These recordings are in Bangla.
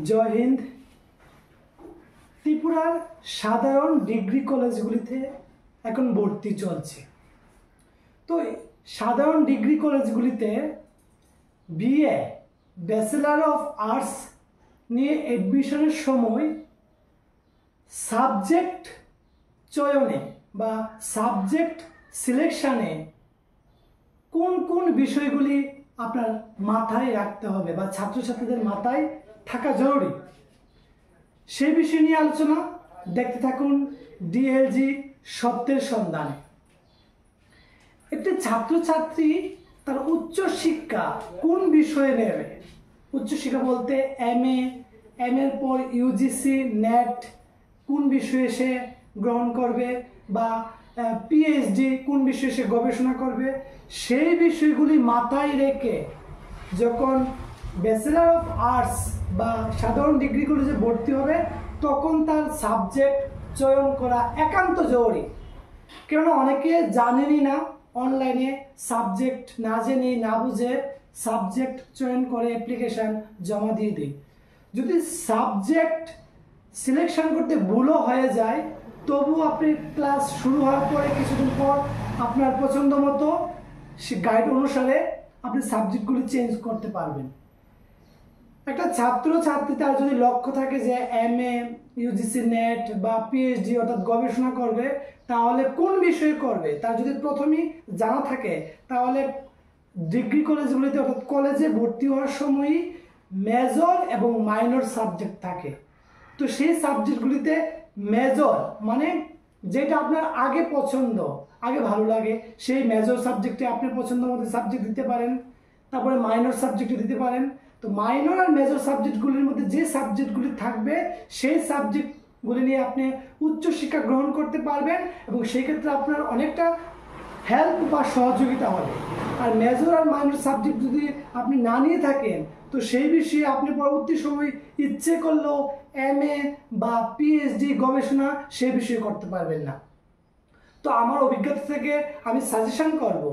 জয় হিন্দ। ত্রিপুরার সাধারণ ডিগ্রি কলেজগুলিতে এখন ভর্তি চলছে। তো সাধারণ ডিগ্রি কলেজগুলিতে বিএ ব্যাচেলার অফ আর্টস নিয়ে অ্যাডমিশনের সময় সাবজেক্ট চয়নে বা সাবজেক্ট সিলেকশানে কোন কোন বিষয়গুলি আপনার মাথায় রাখতে হবে বা ছাত্রছাত্রীদের মাথায় থাকা জরুরি, সেই বিষয় নিয়ে আলোচনা। দেখতে থাকুন ডিএলজি সত্যের সন্ধানে। একটি ছাত্রছাত্রী তার উচ্চশিক্ষা কোন বিষয়ে নেবে, উচ্চশিক্ষা বলতে এম এর পর ইউজিসি নেট কোন বিষয়ে সে গ্রহণ করবে বা পিএইচডি কোন বিষয়ে সে গবেষণা করবে, সেই বিষয়গুলি মাথায় রেখে যখন ব্যাচেলার অফ আর্টস বা সাধারণ ডিগ্রি কলেজে ভর্তি হবে তখন তার সাবজেক্ট চয়ন করা একান্ত জরুরি। কেননা অনেকে জানেনই না, অনলাইনে সাবজেক্ট না জেনে না বুঝে সাবজেক্ট চয়ন করে অ্যাপ্লিকেশান জমা দিয়ে দেয়। যদি সাবজেক্ট সিলেকশন করতে ভুলও হয়ে যায় তবু আপনি ক্লাস শুরু হওয়ার পরে কিছুদিন পর আপনার পছন্দ মতো সে গাইড অনুসারে আপনি সাবজেক্টগুলি চেঞ্জ করতে পারবেন। একটা ছাত্রছাত্রী তার যদি লক্ষ্য থাকে যে এমএ ইউজিসি নেট বা পিএইচডি অর্থাৎ গবেষণা করবে, তাহলে কোন বিষয়ে করবে তার যদি প্রথমেই জানা থাকে তাহলে ডিগ্রি কলেজগুলিতে অর্থাৎ কলেজে ভর্তি হওয়ার সময়ই মেজর এবং মাইনর সাবজেক্ট থাকে। তো সেই সাবজেক্টগুলিতে মেজর মানে যেটা আপনার আগে পছন্দ, আগে ভালো লাগে, সেই মেজর সাবজেক্টে আপনার পছন্দ মতো সাবজেক্ট দিতে পারেন। তারপরে মাইনর সাবজেক্টে দিতে পারেন। তো মাইনর আর মেজর সাবজেক্টগুলির মধ্যে যে সাবজেক্টগুলি থাকবে সেই সাবজেক্টগুলি নিয়ে আপনি উচ্চশিক্ষা গ্রহণ করতে পারবেন এবং সেই ক্ষেত্রে আপনার অনেকটা হেল্প বা সহযোগিতা হবে। আর মেজর আর মাইনর সাবজেক্ট যদি আপনি না নিয়ে থাকেন তো সেই বিষয়ে আপনি পরবর্তী সময় ইচ্ছে করলেও এমএ বা পিএইচডি গবেষণা সেই বিষয়ে করতে পারবেন না। তো আমার অভিজ্ঞতা থেকে আমি সাজেশন করব,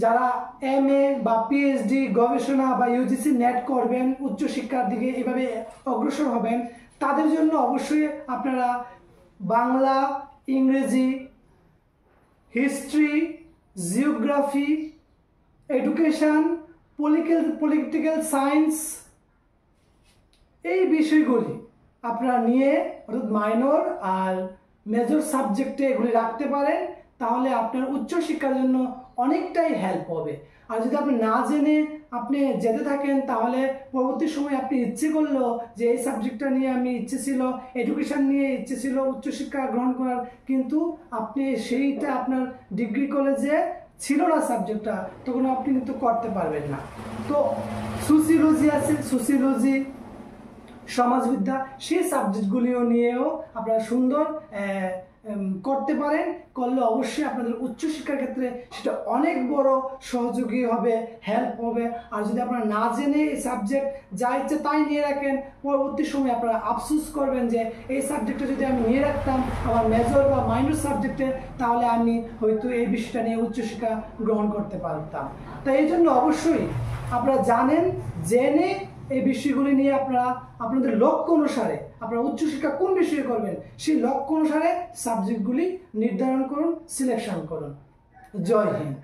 যারা এমএ বা পিএইচডি গবেষণা বা ইউজিসি নেট করবেন, উচ্চশিক্ষার দিকে এভাবে অগ্রসর হবেন, তাদের জন্য অবশ্যই আপনারা বাংলা, ইংরেজি, history, geography, education, political science এই বিষয়গুলি আপনারা নিয়ে অর্থাৎ মাইনর আর মেজর সাবজেক্টে এগুলি রাখতে পারেন, তাহলে আপনার উচ্চশিক্ষার জন্য অনেকটাই হেল্প হবে। আর যদি আপনি না জেনে আপনি যেতে থাকেন তাহলে পরবর্তী সময় আপনি ইচ্ছে করলো যে এই সাবজেক্টটা নিয়ে আমি ইচ্ছে ছিল, এডুকেশন নিয়ে ইচ্ছে ছিল উচ্চশিক্ষা গ্রহণ করার, কিন্তু আপনি সেইটা আপনার ডিগ্রি কলেজে ছিল না সাবজেক্টটা, তখন আপনি কিন্তু করতে পারবেন না। তো সোসিওলজি আছে, সোসিওলজি, সমাজবিদ্যা, সেই সাবজেক্টগুলিও নিয়েও আপনারা সুন্দর করতে পারেন। করলে অবশ্যই আপনাদের উচ্চশিক্ষার ক্ষেত্রে সেটা অনেক বড় সহযোগী হবে, হেল্প হবে। আর যদি আপনারা না জেনে এই সাবজেক্ট যা ইচ্ছে তাই নিয়ে রাখেন, পরবর্তী সময় আপনারা আফসোস করবেন যে এই সাবজেক্টটা যদি আমি নিয়ে রাখতাম আমার মেজর বা মাইনর সাবজেক্টে, তাহলে আমি হয়তো এই বিষয়টা নিয়ে উচ্চশিক্ষা গ্রহণ করতে পারতাম। তাই এই জন্য অবশ্যই আপনারা জানেন, জেনে এই বিষয়গুলি নিয়ে আপনারা আপনাদের লক্ষ্য অনুসারে আপনারা উচ্চশিক্ষা কোন বিষয়ে করবেন সেই লক্ষ্য অনুসারে সাবজেক্টগুলি নির্ধারণ করুন, সিলেকশন করুন। জয় হিন্দ।